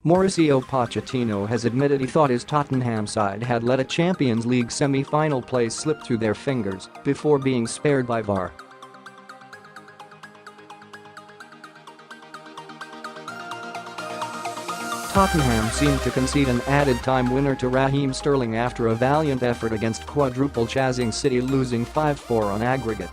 Mauricio Pochettino has admitted he thought his Tottenham side had let a Champions League semi-final place slip through their fingers before being spared by VAR. Tottenham seemed to concede an added time winner to Raheem Sterling after a valiant effort against quadruple chasing City, losing 5-4 on aggregate.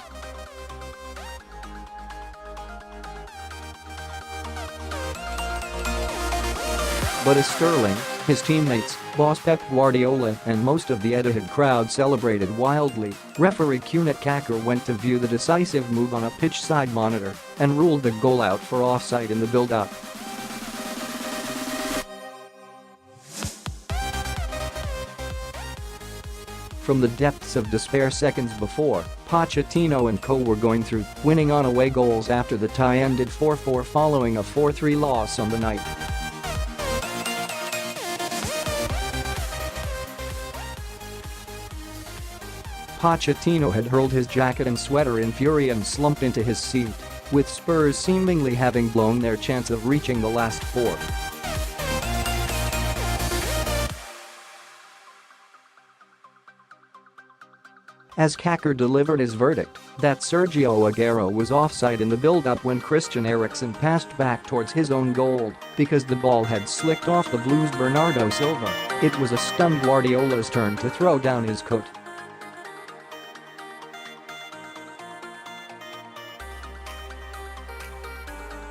But as Sterling, his teammates, boss Pep Guardiola and most of the Etihad crowd celebrated wildly, referee Kunat Kakar went to view the decisive move on a pitch-side monitor and ruled the goal out for offside in the build-up. From the depths of despair seconds before, Pochettino and co were going through, winning on away goals after the tie ended 4-4 following a 4-3 loss on the night. Pochettino had hurled his jacket and sweater in fury and slumped into his seat, with Spurs seemingly having blown their chance of reaching the last four. As Kakar delivered his verdict that Sergio Aguero was offside in the build-up when Christian Eriksen passed back towards his own goal because the ball had slicked off the Blues' Bernardo Silva, it was a stunned Guardiola's turn to throw down his coat.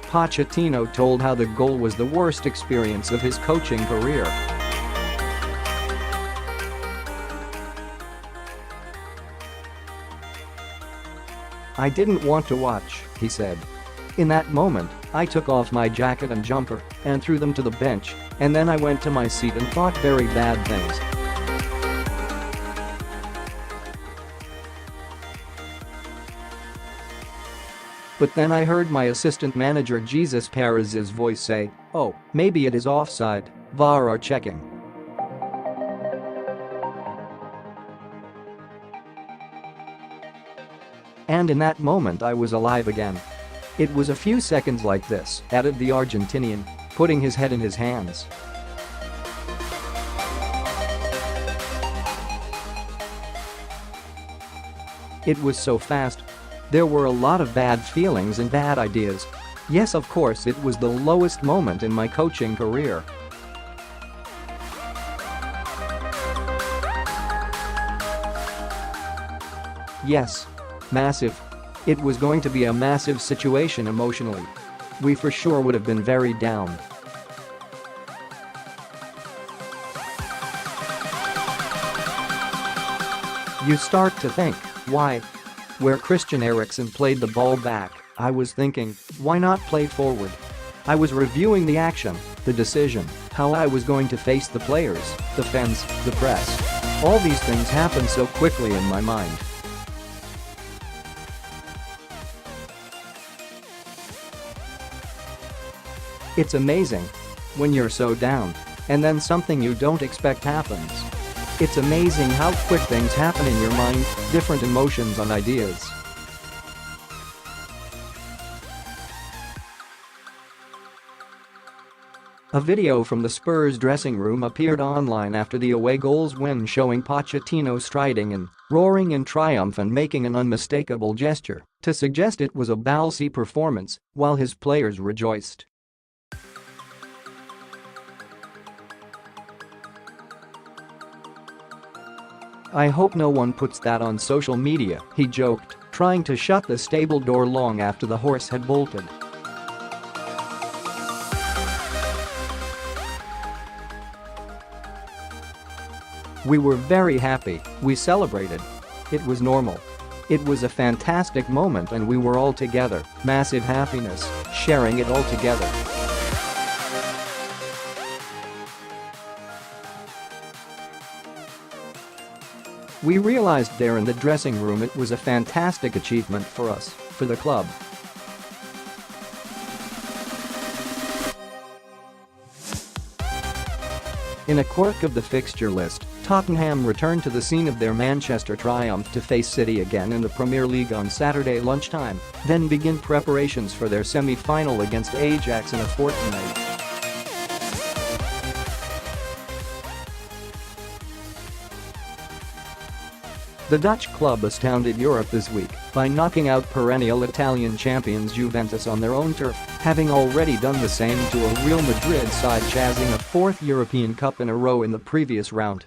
Pochettino told how the goal was the worst experience of his coaching career. "I didn't want to watch," he said. "In that moment, I took off my jacket and jumper and threw them to the bench, and then I went to my seat and thought very bad things. But then I heard my assistant manager Jesus Perez's voice say, 'Oh, maybe it is offside, VAR are checking.' And in that moment I was alive again. It was a few seconds like this," added the Argentinian, putting his head in his hands. "It was so fast. There were a lot of bad feelings and bad ideas. Yes, of course, it was the lowest moment in my coaching career. Yes. Massive. It was going to be a massive situation emotionally. We for sure would have been very down." You start to think, why? Where Christian Eriksen played the ball back, I was thinking, why not play forward? I was reviewing the action, the decision, how I was going to face the players, the fans, the press. All these things happened so quickly in my mind. It's amazing. When you're so down, and then something you don't expect happens. It's amazing how quick things happen in your mind, different emotions and ideas. A video from the Spurs dressing room appeared online after the away goals win, showing Pochettino striding and roaring in triumph and making an unmistakable gesture to suggest it was a ballsy performance while his players rejoiced. "I hope no one puts that on social media," he joked, trying to shut the stable door long after the horse had bolted. "We were very happy, we celebrated. It was normal. It was a fantastic moment and we were all together, massive happiness, sharing it all together." "We realized there in the dressing room it was a fantastic achievement for us, for the club. In a quirk of the fixture list, Tottenham returned to the scene of their Manchester triumph to face City again in the Premier League on Saturday lunchtime, then begin preparations for their semi-final against Ajax in a fortnight. The Dutch club astounded Europe this week by knocking out perennial Italian champions Juventus on their own turf, having already done the same to a Real Madrid side jazzing a fourth European Cup in a row in the previous round.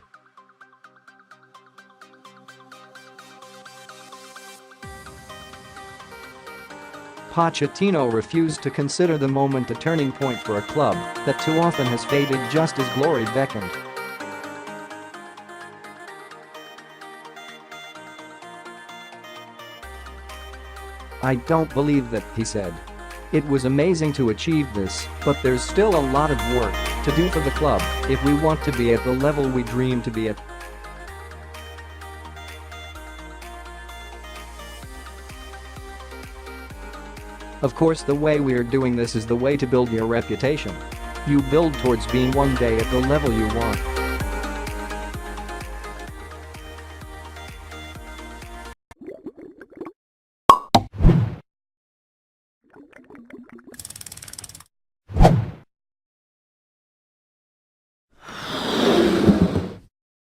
Pochettino refused to consider the moment a turning point for a club that too often has faded just as glory beckoned. "I don't believe that," he said. "It was amazing to achieve this, but there's still a lot of work to do for the club if we want to be at the level we dream to be at." Of course, the way we're doing this is the way to build your reputation. You build towards being one day at the level you want.